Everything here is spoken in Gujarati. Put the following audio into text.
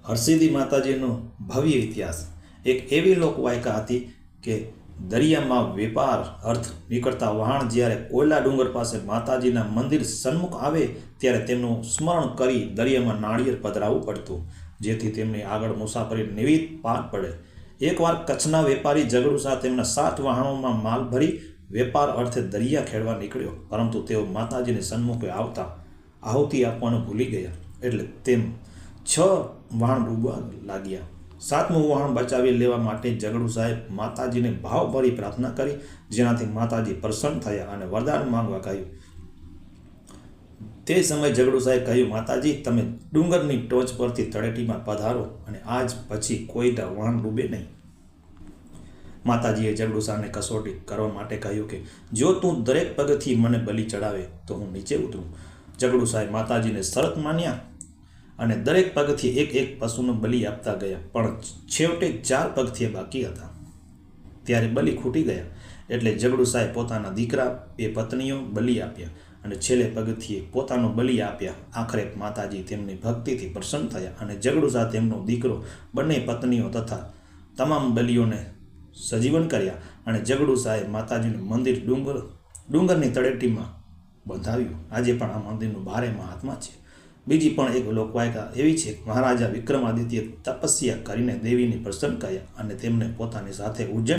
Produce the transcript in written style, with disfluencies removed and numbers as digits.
હરસિદ્ધિ માતાજીનો ભવ્ય ઇતિહાસ એક એવી લોકવાયકા હતી કે દરિયામાં વેપાર અર્થ નીકળતા વહાણ જ્યારે કોયલા ડુંગર પાસે માતાજીના મંદિર સન્મુખ આવે ત્યારે તેમનું સ્મરણ કરી દરિયામાં નાળિયેર પધરાવવું પડતું, જેથી તેમની આગળ મુસાફરી નિવિધ પાર પડે. એકવાર કચ્છના વેપારી ઝઘડુ શાહ તેમના 7 વહાણોમાં માલ ભરી વેપાર અર્થે દરિયા ખેડવા નીકળ્યો, પરંતુ તેઓ માતાજીની સન્મુખે આવતા આહુતિ આપવાનું ભૂલી ગયા, એટલે તેમ 6 વહાણ ડૂબવા લાગ્યા. 7મું વહાણ બચાવી લેવા માટે ઝઘડુ શાહે માતાજીને ભાવભરી પ્રાર્થના કરી, જેનાથી માતાજી પ્રસન્ન થયા અને વરદાન માંગવા કહ્યું. તે સમયે ઝઘડુ શાહે કહ્યું, માતાજી, તમે ડુંગરની ટોચ પરથી તળેટીમાં પધારો અને આજ પછી કોઈ વહાણ ડૂબે નહીં. માતાજીએ ઝઘડુ શાહને કસોટી કરવા માટે કહ્યું કે જો તું દરેક પગથી મને બલિ ચડાવે તો હું નીચે ઉતરું. ઝઘડુ શાહે માતાજીને શરત માન્યા અને દરેક પગથી એક પશુનો બલિ આપતા ગયા, પણ છેવટે 4 પગથિયા બાકી હતા. ત્યારે બલિ ખૂટી ગયા, એટલે ઝઘડુ શાહે પોતાના દીકરા, 2 પત્નીઓ બલિ આપ્યા અને છેલ્લે પગથિયે પોતાનો બલિ આપ્યા. આખરે માતાજી તેમની ભક્તિથી પ્રસન્ન થયા અને ઝઘડુ શાહ, તેમનો દીકરો, બંને પત્નીઓ તથા તમામ બલિઓને સજીવન કર્યા અને ઝઘડુ શાહે માતાજીનું મંદિર ડુંગરની તળેટીમાં બંધાવ્યું. આજે પણ આ મંદિરનું 12 મહાત્મા છે. બીજી પણ એક લોકવાયકા એવી છે કે મહારાજા વિક્રમાદિત્ય તપસ્યા કરીને દેવીને પ્રસન્ન કર્યા અને તેમને પોતાની સાથે ઉજ્જૈન